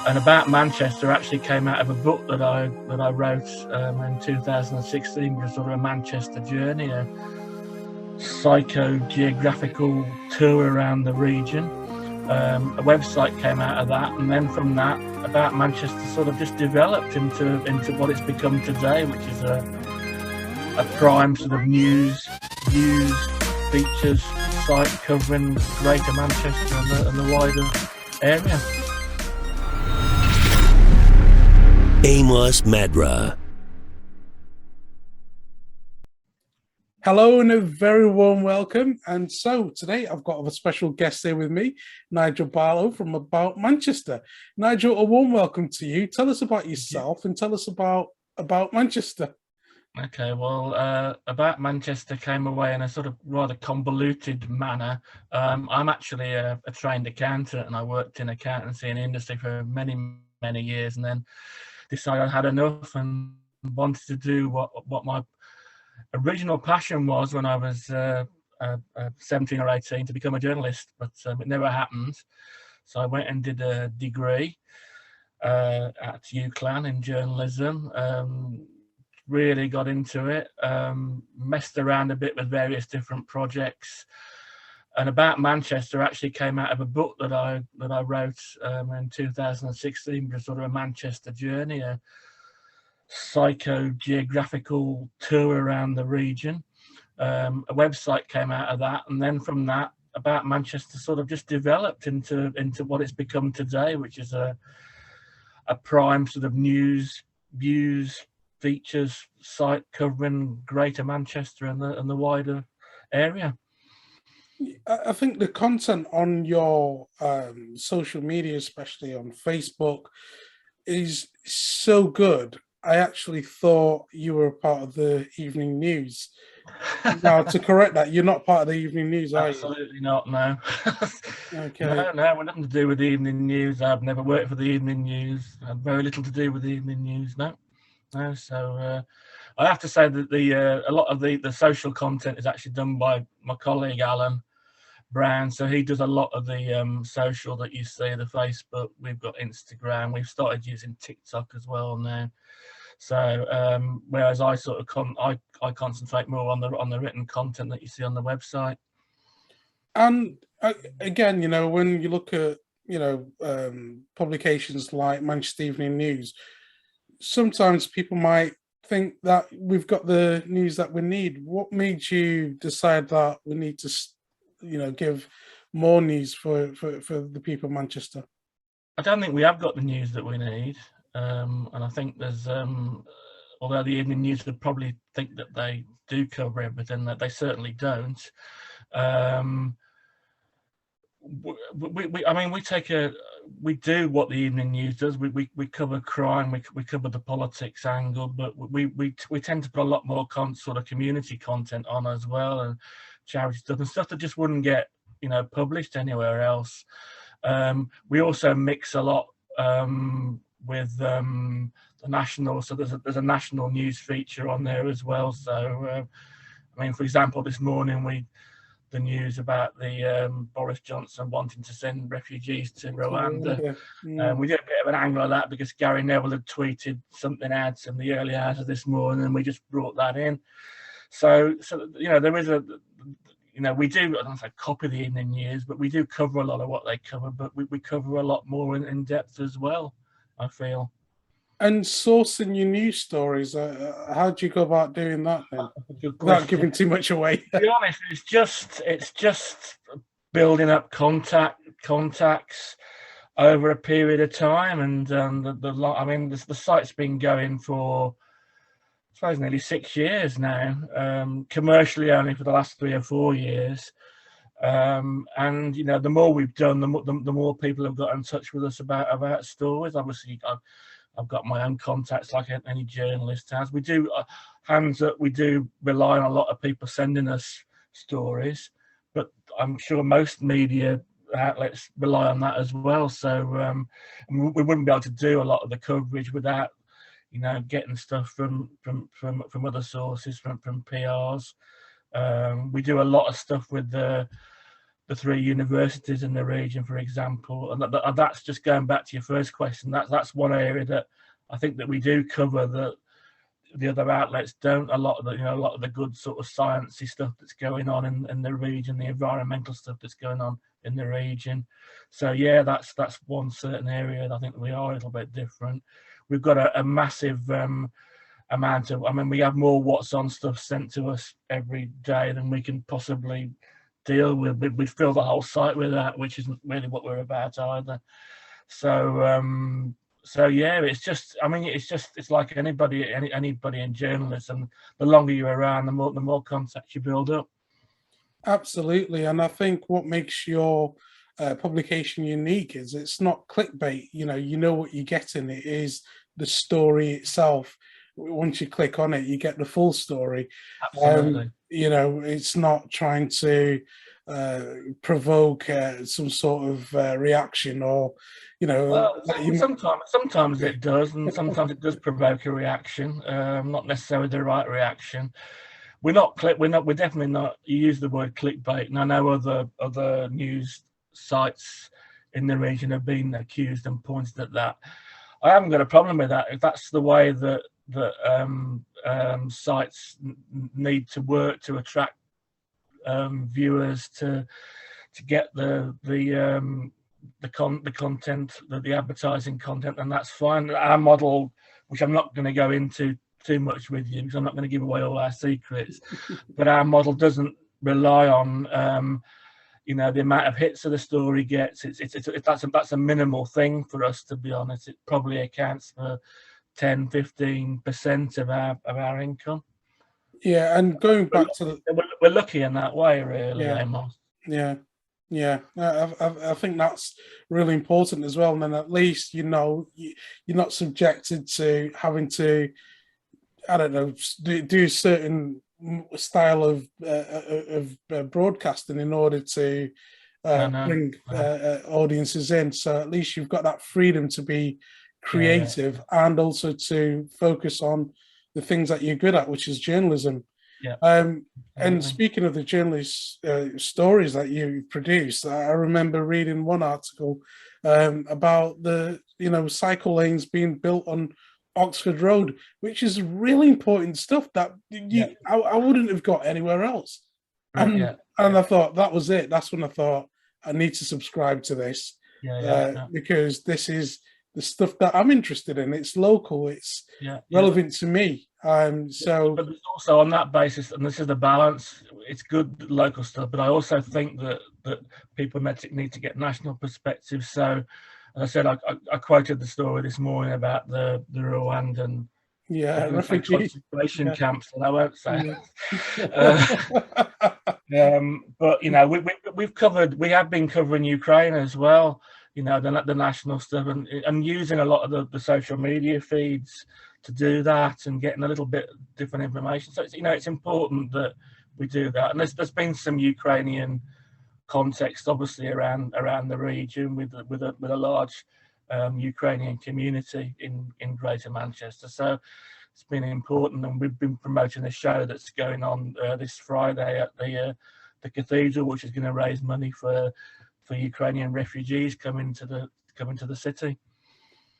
And About Manchester actually came out of a book that I wrote in 2016, which was sort of a Manchester journey, a psycho-geographical tour around the region. A website came out of that, and then from that, About Manchester sort of just developed into what it's become today, which is a prime sort of news features site covering Greater Manchester and the wider area. Amos Madra. Hello and a very warm welcome. And so today I've got a special guest here with me, Nigel Barlow from About Manchester. Nigel, a warm welcome to you. Tell us about yourself and tell us about Manchester. Okay, well, About Manchester came away in a sort of rather convoluted manner. I'm actually a trained accountant, and I worked in accountancy in the industry for many years, and then decided I had enough and wanted to do what my original passion was when I was 17 or 18, to become a journalist, but it never happened. So I went and did a degree at UCLan in journalism. Really got into it, messed around a bit with various different projects, and About Manchester actually came out of a book that I wrote in 2016, which was sort of a Manchester journey, a psycho-geographical tour around the region. A website came out of that, and then from that, About Manchester sort of just developed into what it's become today, which is a prime sort of news features site covering Greater Manchester and the wider area. I think the content on your social media, especially on Facebook, is so good. I actually thought you were a part of the evening news. Now, to correct that, you're not part of the evening news, are you? Absolutely not, no. Okay. No, we're nothing to do with the evening news. I've never worked for the evening news. I have very little to do with the evening news, no. So I have to say that a lot of the social content is actually done by my colleague Alan Brown. So he does a lot of the social that you see, the Facebook. We've got Instagram. We've started using TikTok as well now. So whereas I sort of I concentrate more on the written content that you see on the website. And again, when you look at publications like Manchester Evening News, sometimes people might think that we've got the news that we need. What made you decide that we need to give more news for the people of Manchester? I don't think we have got the news that we need, and I think there's although the evening news would probably think that they do cover everything, that they certainly don't. We do what the evening news does. We cover crime, we cover the politics angle, but we tend to put a lot more sort of community content on as well, and charity stuff and stuff that just wouldn't get published anywhere else. We also mix a lot with the national, so there's a national news feature on there as well. So for example, this morning the news about the Boris Johnson wanting to send refugees to Rwanda. We did a bit of an angle of that because Gary Neville had tweeted something out in the early hours of this morning, and we just brought that in. So there is we do, I don't say copy the evening news, but we do cover a lot of what they cover, but we cover a lot more in depth as well, I feel. And sourcing your news stories, how do you go about doing that then? Without giving too much away. To be honest, it's just building up contacts over a period of time, and the site's been going for, I suppose, nearly 6 years now, commercially only for the last 3 or 4 years. And the more we've done, the more people have got in touch with us about stories. Obviously, I've got my own contacts like any journalist has. We do hands up. We do rely on a lot of people sending us stories, but I'm sure most media outlets rely on that as well. So we wouldn't be able to do a lot of the coverage without getting stuff from other sources, from PRs. We do a lot of stuff with the the 3 universities in the region, for example, and that's just going back to your first question. That's one area that I think that we do cover that the other outlets don't. A lot of the good sort of sciencey stuff that's going on in the region, the environmental stuff that's going on in the region. So yeah, that's one certain area that I think we are a little bit different. We've got a massive amount of, I mean, we have more what's on stuff sent to us every day than we can possibly deal with. We fill the whole site with that, which isn't really what we're about either. So yeah, it's like anybody in journalism. The longer you're around, the more contacts you build up. Absolutely, and I think what makes your publication unique is it's not clickbait. You know what you're getting. It is the story itself. Once you click on it, you get the full story. Absolutely. It's not trying to provoke some sort of reaction, or well, sometimes it does, and sometimes it does provoke a reaction. Not necessarily the right reaction. We're definitely not. You use the word clickbait, and I know other news sites in the region have been accused and pointed at that. I haven't got a problem with that if that's the way that sites need to work to attract viewers to get the content, the advertising content, and that's fine. Our model, which I'm not going to go into too much with you because I'm not going to give away all our secrets, but our model doesn't rely on the amount of hits that the story gets. That's a minimal thing for us, to be honest. It probably accounts for 10-15% of our income. Yeah, and going back to we're lucky in that way, really, Amos. Yeah. I think that's really important as well. And then at least you're not subjected to having to, I don't know, do a certain style of broadcasting in order to bring audiences in. So at least you've got that freedom to be creative and also to focus on the things that you're good at, which is journalism. And speaking of the journalist stories that you produce, I remember reading one article about the cycle lanes being built on Oxford Road, which is really important stuff that I wouldn't have got anywhere else. And I thought that was it. That's when I thought I need to subscribe to this because this is the stuff that I'm interested in. It's local. It's relevant to me. But also on that basis, and this is the balance, it's good local stuff, but I also think that people need to get national perspectives. So, as I said, I quoted the story this morning about the Rwandan refugee concentration camps, and I won't say. But we have been covering Ukraine as well. The national stuff, and using a lot of the social media feeds to do that, and getting a little bit different information. So it's important that we do that. And there's been some Ukrainian context, obviously, around the region with a large Ukrainian community in Greater Manchester. So it's been important, and we've been promoting a show that's going on this Friday at the cathedral, which is going to raise money for Ukrainian refugees coming to the city.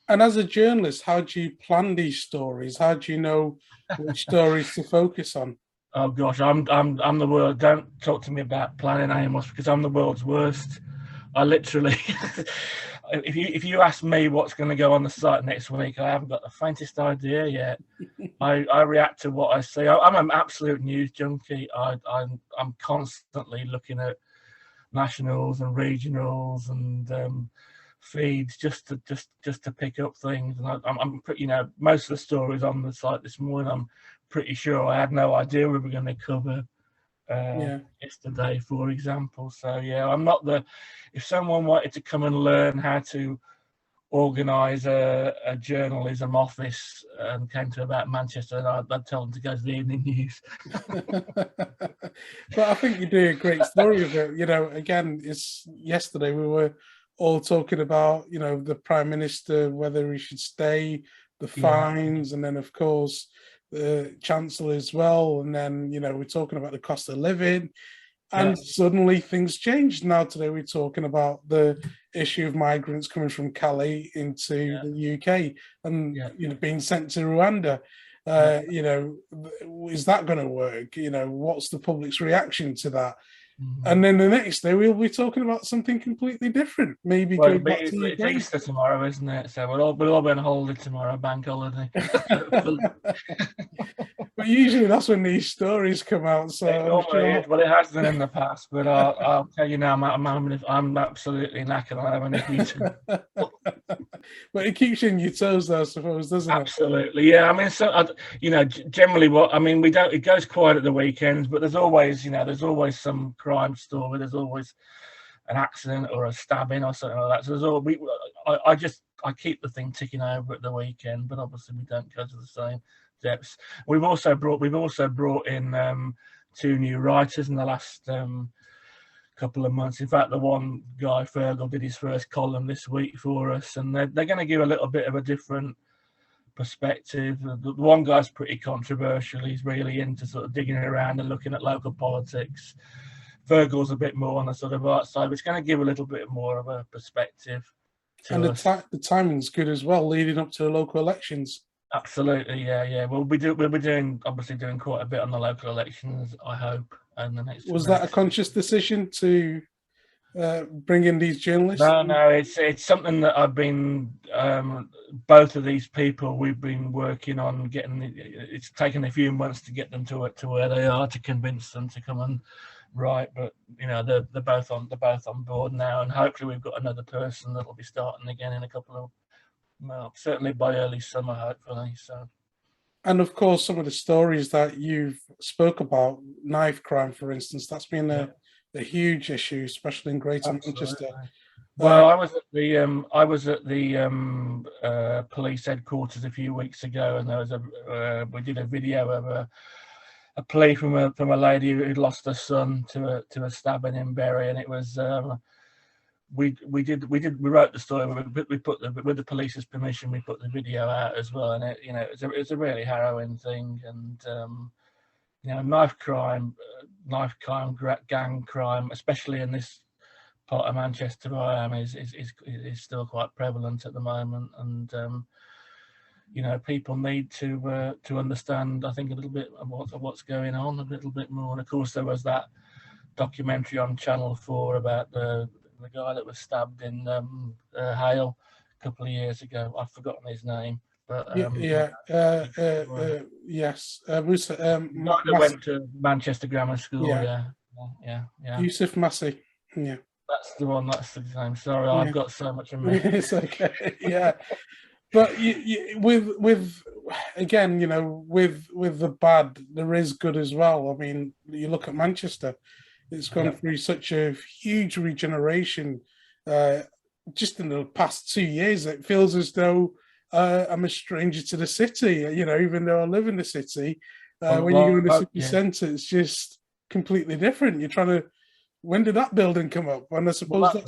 And as a journalist, how do you plan these stories? How do you know which stories to focus on? Oh gosh, I'm the world. Don't talk to me about planning, Amos, because I'm the world's worst. I literally, if you ask me what's going to go on the site next week, I haven't got the faintest idea yet. I react to what I see. I'm an absolute news junkie. I'm constantly looking at nationals and regionals and feeds just to pick up things. And I'm pretty, most of the stories on the site this morning, I'm pretty sure I had no idea we were going to cover yesterday, for example. So I'm not if someone wanted to come and learn how to organise a journalism office and came to about Manchester, I'd tell them to go to the evening news. But I think you do a great story of it. Again, it's yesterday we were all talking about, the Prime Minister, whether he should stay, the fines, and then of course the Chancellor as well. And then, we're talking about the cost of living. And suddenly things changed. Now today we're talking about the issue of migrants coming from Calais into the UK and being sent to Rwanda. Is that going to work? What's the public's reaction to that? And then the next day we'll be talking about something completely different. Maybe well, going back to it's Easter tomorrow, isn't it? So we'll all be on holiday tomorrow, bank holiday. But usually that's when these stories come out. So well, it has done in the past, but I'll tell you now, I'm absolutely knackered. I haven't eaten. But it keeps you on your toes, though, I suppose, doesn't it? Absolutely, yeah. I mean, so generally, we don't. It goes quiet at the weekends, but there's always some crime story. There's always an accident or a stabbing or something like that. So there's I keep the thing ticking over at the weekend, but obviously we don't go to the same depths. We've also brought in 2 new writers in the last couple of months. In fact, the one guy, Fergal, did his first column this week for us, and they're going to give a little bit of a different perspective. The one guy's pretty controversial. He's really into sort of digging around and looking at local politics. Fergal's a bit more on the sort of art side, which is going to give a little bit more of a perspective to and us. The timing's good as well, leading up to the local elections. Absolutely, yeah. We'll be doing quite a bit on the local elections, I hope. And the next was that a conscious decision to bring in these journalists? No, it's something that I've been. Both of these people we've been working on getting. It's taken a few months to get them to where they are, to convince them to come and write. But they're both on board now, and hopefully we've got another person that will be starting again in a couple of. Well, certainly by early summer, hopefully. So. And of course, some of the stories that you've spoke about, knife crime, for instance, that's been a huge issue, especially in Greater Manchester. Well, I was at the police headquarters a few weeks ago, and there was we did a video of a plea from a lady who'd lost her son to a stabbing in Bury, and it was. We wrote the story. We put with the police's permission. We put the video out as well, and it's a really harrowing thing. And knife crime, gang crime, especially in this part of Manchester where I am, is still quite prevalent at the moment. And people need to understand, I think, a little bit of what's going on, a little bit more. And of course, there was that documentary on Channel 4 about the guy that was stabbed in Hale a couple of years ago. I've forgotten his name, but yes, went to Manchester Grammar School. Yeah. Yusuf Massey. Yeah, that's the one. That's the name. Sorry, I've got so much in me. It's okay. Yeah, but with the bad, there is good as well. I mean, you look at Manchester. It's gone through such a huge regeneration just in the past 2 years. It feels as though I'm a stranger to the city, even though I live in the city. When you go in the city centre, it's just completely different. You're trying to... When did that building come up? And I suppose I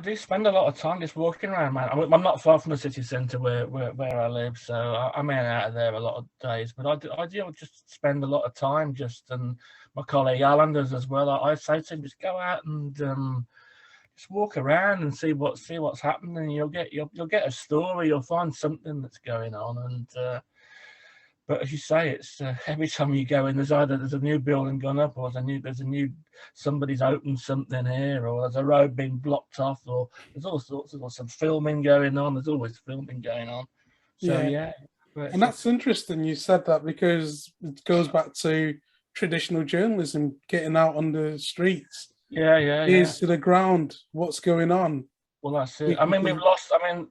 do spend a lot of time just walking around, man. I'm not far from the city centre where I live, so I'm in and out of there a lot of days. But I do just spend a lot of time and my colleague Alan does as well. I say to him, just go out and just walk around and see what's happening. You'll get a story. You'll find something that's going on. And but as you say, it's every time you go in, there's a new building gone up, or there's a new somebody's opened something here, or there's a road being blocked off, or there's all sorts of some filming going on. There's always filming going on. So and that's interesting. You said that because it goes back to traditional journalism, getting out on the streets. Ears to the ground. What's going on? Well, that's it. I mean, we've lost. I mean,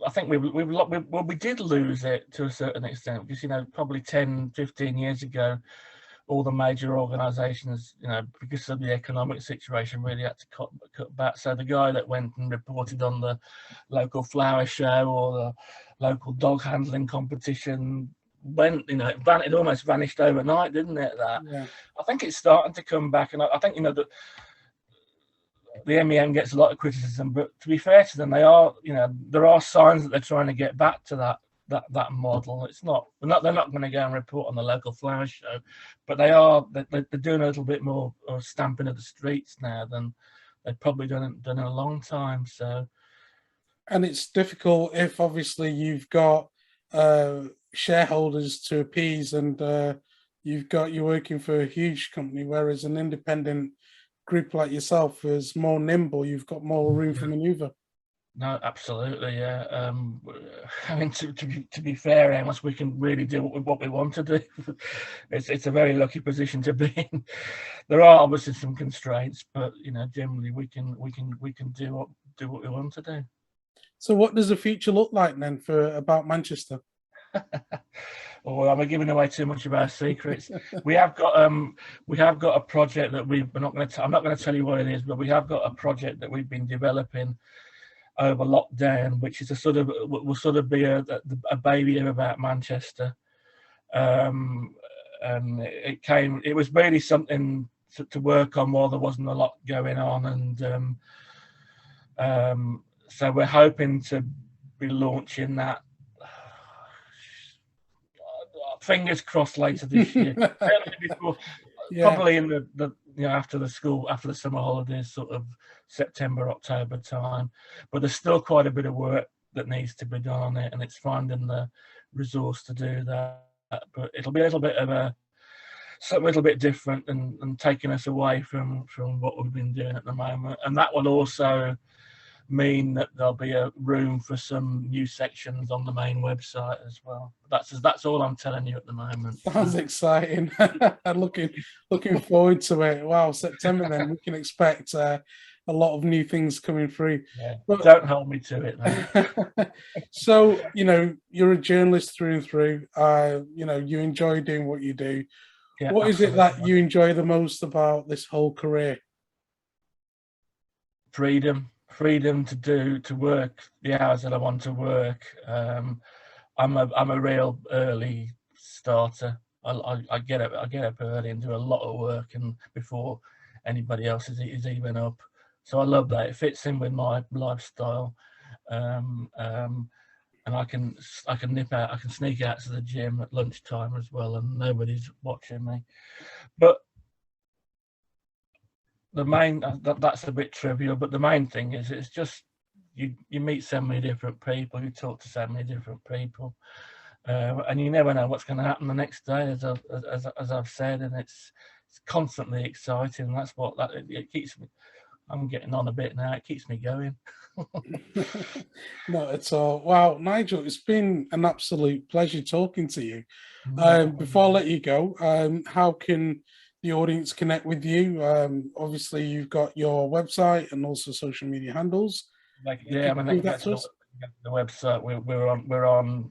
I think we did lose it to a certain extent because probably 10, 15 years ago, all the major organisations, because of the economic situation, really had to cut back. So the guy that went and reported on the local flower show or the local dog handling competition went, it almost vanished overnight, didn't it? I think it's starting to come back, and I think the MEM gets a lot of criticism, but to be fair to them, they are, there are signs that they're trying to get back to that that model. It's not they're not going to go and report on the local flower show, but they're doing a little bit more stamping of the streets now than they've probably done in a long time. So, and it's difficult if obviously you've got shareholders to appease, and you're working for a huge company, whereas an independent group like yourself is more nimble. You've got more room for maneuver. No, absolutely, yeah. I mean, to be fair, Amos, we can really do what we want to do. It's a very lucky position to be in. There are obviously some constraints, but generally we can do what we want to do. So, what does the future look like then for About Manchester? Or am I giving away too much of our secrets? We have got a project that I'm not going to tell you what it is, but we have got a project that we've been developing over lockdown, which is will sort of be a baby of About Manchester. And it was really something to work on while there wasn't a lot going on, and so we're hoping to be launching that. Fingers crossed later this year. Before, yeah. Probably in the after the summer holidays, sort of September, October time. But there's still quite a bit of work that needs to be done on it, and it's finding the resource to do that. But it'll be a little bit of something a little bit different and taking us away from what we've been doing at the moment. And that will also mean that there'll be a room for some new sections on the main website as well. That's all I'm telling you at the moment. Sounds exciting. I'm looking forward to it. Wow, September then we can expect a lot of new things coming through. Yeah, but don't hold me to it. So you're a journalist through and through. You enjoy doing what you do. Yeah, what is it that you enjoy the most about this whole career? Freedom to work the hours that I want to work. I'm a real early starter. I get up early and do a lot of work and before anybody else is even up. So I love that. It fits in with my lifestyle. And I can nip out. I can sneak out to the gym at lunchtime as well, and nobody's watching me. But the main that's a bit trivial, but the main thing is it's just you meet so many different people, you talk to so many different people, and you never know what's going to happen the next day, as I've said, and it's constantly exciting. That's what it keeps me. I'm getting on a bit now. It keeps me going. Not at all. Wow, Nigel, it's been an absolute pleasure talking to you. Before I let you go, how can the audience connect with you? Obviously, you've got your website and also social media handles. That's the website. We're on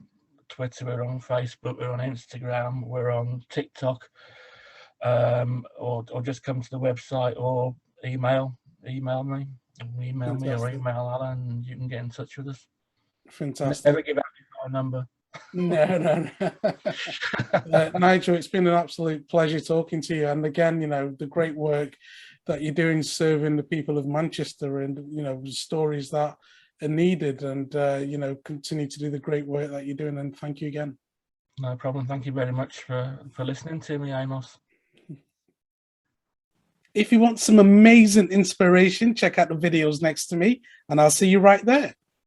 Twitter, we're on Facebook, we're on Instagram, we're on TikTok, or just come to the website or email me, Fantastic. or email Alan, and you can get in touch with us. Fantastic. Never give out my number. No. Nigel, it's been an absolute pleasure talking to you. And again, the great work that you're doing serving the people of Manchester, and, the stories that are needed, and, continue to do the great work that you're doing. And thank you again. No problem. Thank you very much for listening to me, Amos. If you want some amazing inspiration, check out the videos next to me, and I'll see you right there.